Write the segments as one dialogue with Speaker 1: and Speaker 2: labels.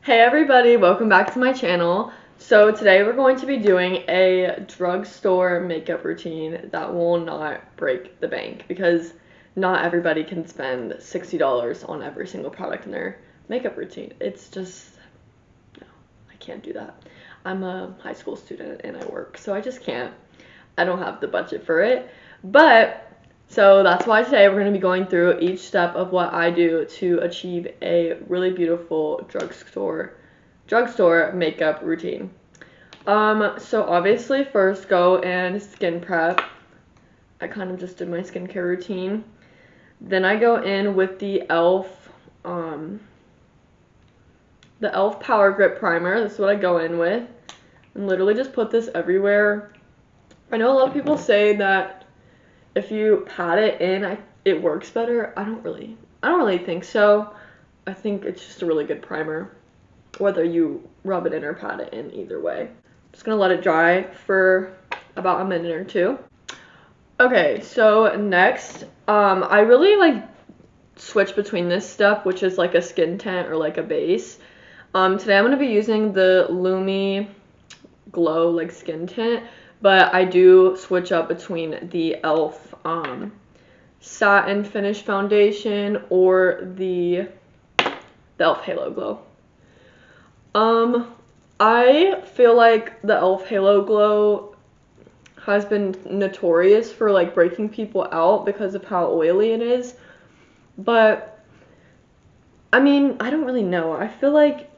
Speaker 1: Hey everybody, welcome back to my channel. So today we're going to be doing a drugstore makeup routine that will not break the bank because not everybody can spend $60 on every single product in their makeup routine. It's just, no, I can't do that. I'm a high school student and I work, so I just can't. I don't have the budget for it. So that's why today we're going to be going through each step of what I do to achieve a really beautiful drugstore makeup routine. So obviously first go and skin prep. I kind of just did my skincare routine. Then I go in with the e.l.f. Power Grip Primer. This is what I go in with. And literally just put this everywhere. I know a lot of people say that if you pat it in, it works better. I don't really think so. I think it's just a really good primer, whether you rub it in or pat it in, either way. I'm just gonna let it dry for about a minute or two. Okay, so next, I really like switch between this step, which is like a skin tint or like a base. Today I'm gonna be using the Lumi Glow like skin tint, but I do switch up between the e.l.f. Satin Finish Foundation or the e.l.f. Halo Glow. I feel like the e.l.f. Halo Glow has been notorious for like breaking people out because of how oily it is, but I mean, I don't really know. I feel like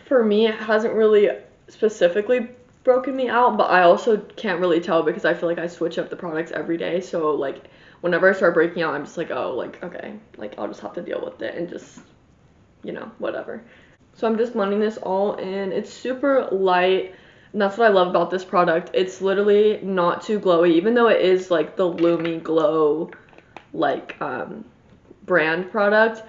Speaker 1: for me it hasn't really specifically broken me out, but I also can't really tell because I feel like I switch up the products every day, so like whenever I start breaking out, I'm just like, oh, like, okay, like I'll just have to deal with it and just, whatever. So I'm just blending this all in. It's super light, and that's what I love about this product. It's literally not too glowy, even though it is like the Lumi Glow like brand product,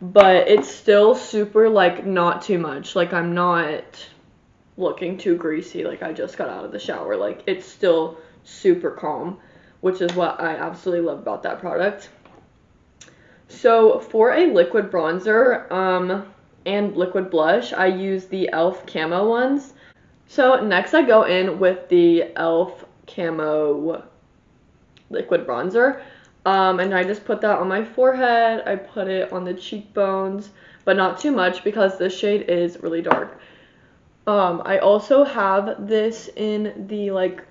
Speaker 1: but it's still super like not too much. Like I'm not looking too greasy, like I just got out of the shower. Like it's still super calm, which is what I absolutely love about that product. So for a liquid bronzer and liquid blush, I use the e.l.f. Camo ones. So next I go in with the e.l.f. Camo liquid bronzer. And I just put that on my forehead. I put it on the cheekbones, but not too much because this shade is really dark. I also have this in the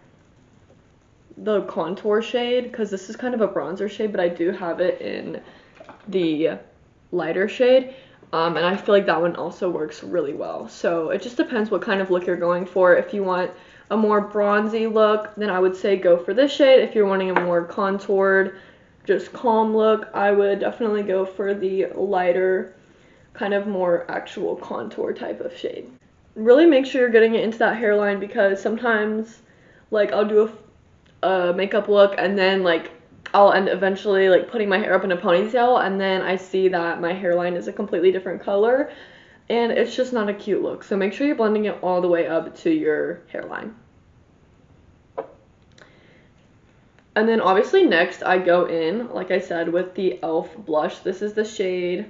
Speaker 1: contour shade because this is kind of a bronzer shade, but I do have it in the lighter shade. And I feel like that one also works really well. So it just depends what kind of look you're going for. If you want a more bronzy look, then I would say go for this shade. If you're wanting a more contoured, just calm look, I would definitely go for the lighter, kind of more actual contour type of shade. Really make sure you're getting it into that hairline because sometimes like I'll do a makeup look and then like I'll end eventually like putting my hair up in a ponytail and then I see that my hairline is a completely different color and it's just not a cute look. So make sure you're blending it all the way up to your hairline. And then obviously next I go in, like I said, with the e.l.f. blush. This is the shade.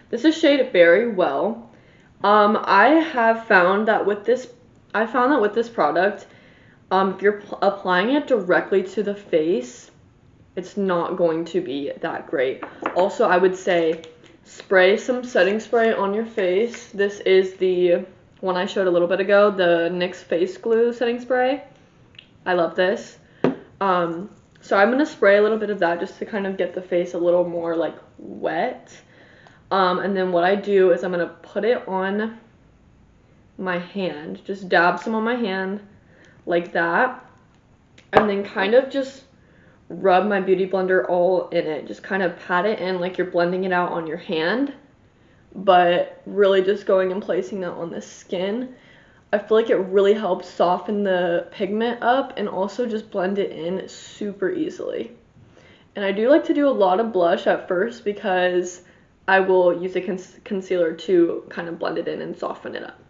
Speaker 1: This is shade Very Well. I found that with this product, if you're applying it directly to the face, it's not going to be that great. Also, I would say spray some setting spray on your face. This is the one I showed a little bit ago, the NYX Face Glue setting spray. I love this. So I'm going to spray a little bit of that just to kind of get the face a little more like wet. And then what I do is I'm going to put it on my hand, just dab some on my hand like that, and then kind of just rub my beauty blender all in it, just kind of pat it in like you're blending it out on your hand, but really just going and placing that on the skin. I feel like it really helps soften the pigment up and also just blend it in super easily. And I do like to do a lot of blush at first because I will use a concealer to kind of blend it in and soften it up.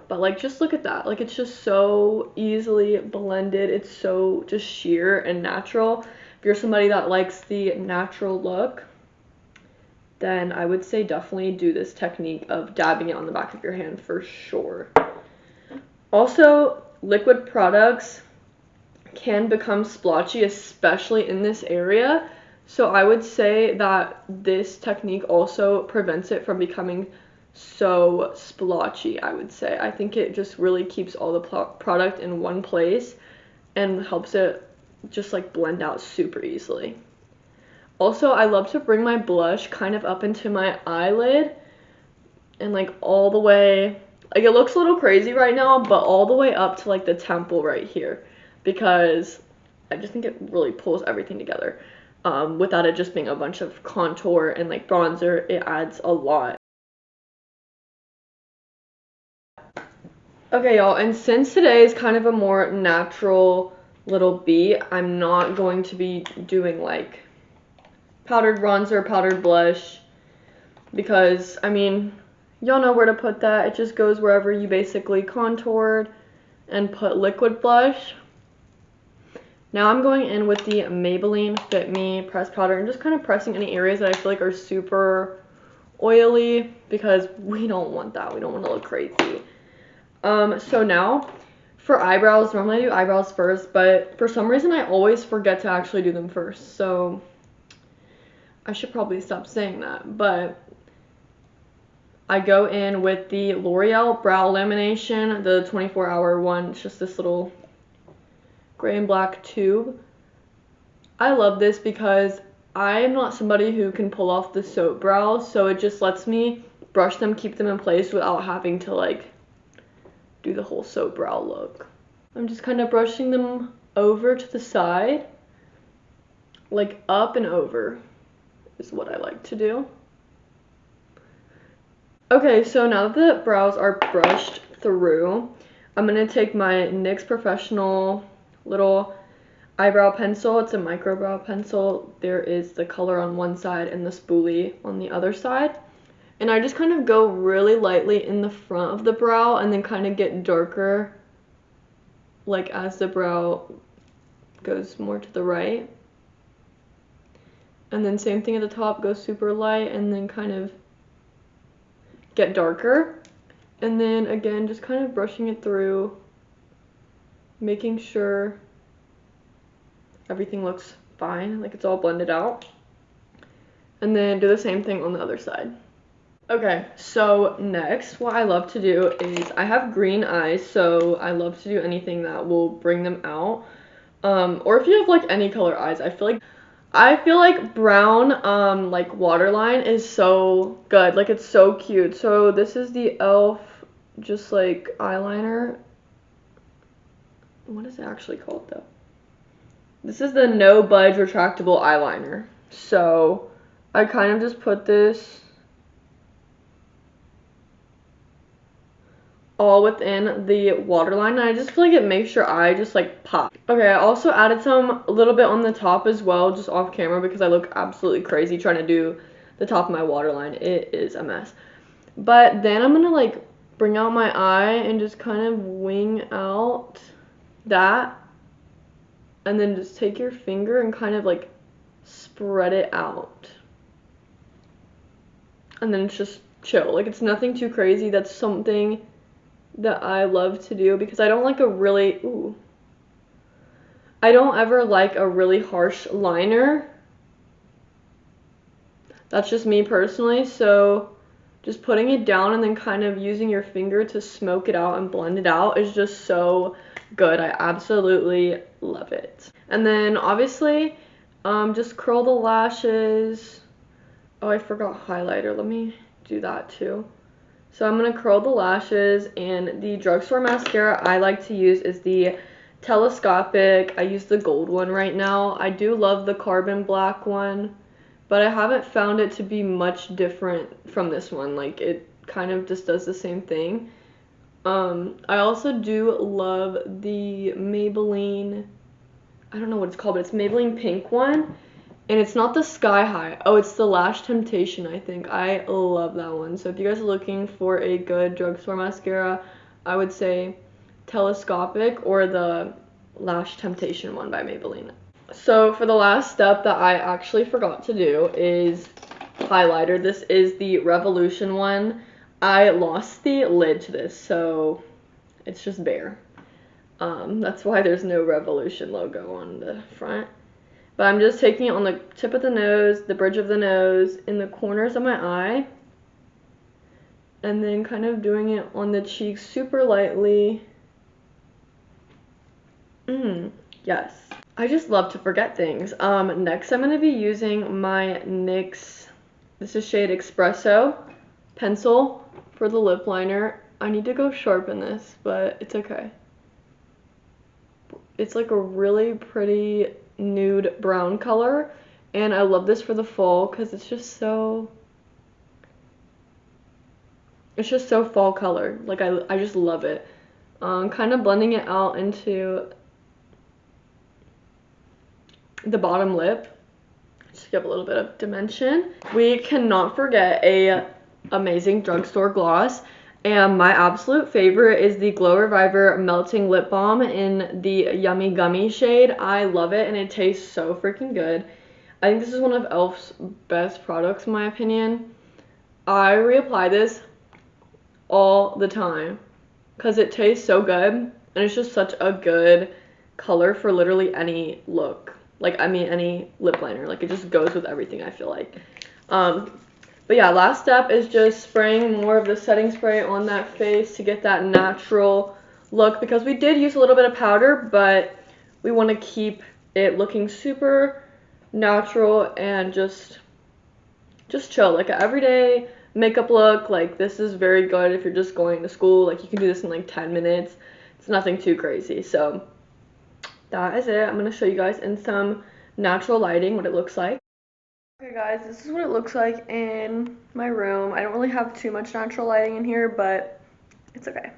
Speaker 1: But like, just look at that. Like, it's just so easily blended. It's so just sheer and natural. If you're somebody that likes the natural look, then I would say definitely do this technique of dabbing it on the back of your hand for sure. Also, liquid products can become splotchy, especially in this area. So I would say that this technique also prevents it from becoming so splotchy, I would say. I think it just really keeps all the product in one place and helps it just like blend out super easily. Also, I love to bring my blush kind of up into my eyelid and like all the way, like it looks a little crazy right now, but all the way up to like the temple right here, because I just think it really pulls everything together. Without it just being a bunch of contour and like bronzer, it adds a lot. Okay, y'all, and since today is kind of a more natural little beat, I'm not going to be doing like powdered bronzer, powdered blush, because, I mean, y'all know where to put that. It just goes wherever you basically contoured and put liquid blush. Now I'm going in with the Maybelline Fit Me pressed powder and just kind of pressing any areas that I feel like are super oily, because we don't want that. We don't want to look crazy. So now for eyebrows, normally I do eyebrows first, but for some reason I always forget to actually do them first. So I should probably stop saying that, but I go in with the L'Oreal Brow Lamination, the 24-hour one. It's just this little gray and black tube. I love this because I am not somebody who can pull off the soap brows, so it just lets me brush them, keep them in place without having to like do the whole soap brow look. I'm just kind of brushing them over to the side, like up and over is what I like to do. Okay, so now that the brows are brushed through, I'm going to take my NYX Professional little eyebrow pencil. It's a micro brow pencil. There is the color on one side and the spoolie on the other side. And I just kind of go really lightly in the front of the brow and then kind of get darker like as the brow goes more to the right. And then same thing at the top, go super light and then kind of get darker. And then again, just kind of brushing it through, making sure everything looks fine, like it's all blended out. And then do the same thing on the other side. Okay, so next, what I love to do is, I have green eyes, so I love to do anything that will bring them out. Or if you have like any color eyes, I feel like brown, like waterline is so good. Like it's so cute. So this is the e.l.f. just like eyeliner. What is it actually called though? This is the No Budge retractable eyeliner. So I kind of just put this all within the waterline, and I just feel like it makes your eye just like pop. Okay, I also added some a little bit on the top as well, just off camera, because I look absolutely crazy trying to do the top of my waterline. It is a mess. But then I'm gonna like bring out my eye and just kind of wing out that, and then just take your finger and kind of like spread it out, and then it's just chill. Like it's nothing too crazy. That's something that I love to do because I don't like a really, I don't ever like a really harsh liner. That's just me personally, so just putting it down and then kind of using your finger to smoke it out and blend it out is just so good. I absolutely love it. And then obviously, just curl the lashes. Oh, I forgot highlighter. Let me do that too. So I'm going to curl the lashes, and the drugstore mascara I like to use is the telescopic. I use the gold one right now. I do love the carbon black one, but I haven't found it to be much different from this one. Like it kind of just does the same thing. I also do love the Maybelline, I don't know what it's called, but it's Maybelline pink one. And it's not the Sky High. Oh, it's the Lash Temptation, I think. I love that one. So if you guys are looking for a good drugstore mascara, I would say Telescopic or the Lash Temptation one by Maybelline. So for the last step that I actually forgot to do is highlighter. This is the Revolution one. I lost the lid to this, so it's just bare. That's why there's no Revolution logo on the front. But I'm just taking it on the tip of the nose, the bridge of the nose, in the corners of my eye, and then kind of doing it on the cheeks super lightly. Yes. I just love to forget things. Next I'm going to be using my NYX, this is shade Espresso, pencil for the lip liner. I need to go sharpen this, but it's okay. It's like a really pretty nude brown color, and I love this for the fall because it's just so fall color. Like I just love it. Kind of blending it out into the bottom lip, just give a little bit of dimension. We cannot forget a amazing drugstore gloss, and my absolute favorite is the Glow Reviver Melting Lip Balm in the Yummy Gummy shade. I love it, and it tastes so freaking good. I think this is one of e.l.f.'s best products in my opinion. I reapply this all the time because it tastes so good, and it's just such a good color for literally any look. Like, I mean, any lip liner. Like, it just goes with everything, I feel like. But yeah, last step is just spraying more of the setting spray on that face to get that natural look, because we did use a little bit of powder, but we want to keep it looking super natural and just chill. Like, an everyday makeup look. Like, this is very good if you're just going to school. Like, you can do this in like 10 minutes. It's nothing too crazy. So that is it. I'm going to show you guys in some natural lighting what it looks like. Okay guys, this is what it looks like in my room. I don't really have too much natural lighting in here, but it's okay.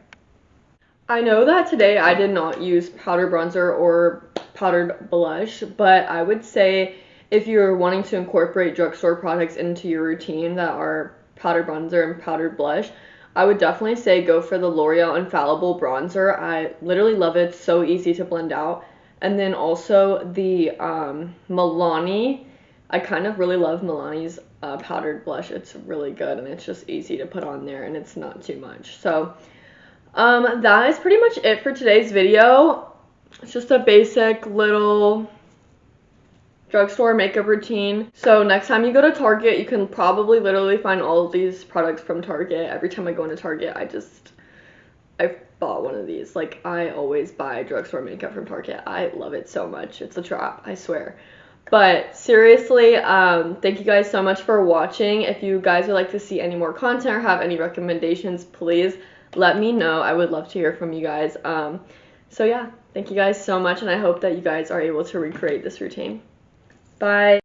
Speaker 1: I know that today I did not use powder bronzer or powdered blush, but I would say if you're wanting to incorporate drugstore products into your routine that are powder bronzer and powdered blush, I would definitely say go for the L'Oreal Infallible Bronzer. I literally love it. It's so easy to blend out. And then also the Milani. I kind of really love Milani's powdered blush. It's really good, and it's just easy to put on there, and it's not too much. So that is pretty much it for today's video. It's just a basic little drugstore makeup routine. So next time you go to Target, you can probably literally find all of these products from Target. Every time I go into Target, I bought one of these. Like, I always buy drugstore makeup from Target. I love it so much. It's a trap, I swear. But seriously, thank you guys so much for watching. If you guys would like to see any more content or have any recommendations, please let me know. I would love to hear from you guys. So yeah, thank you guys so much, and I hope that you guys are able to recreate this routine. Bye.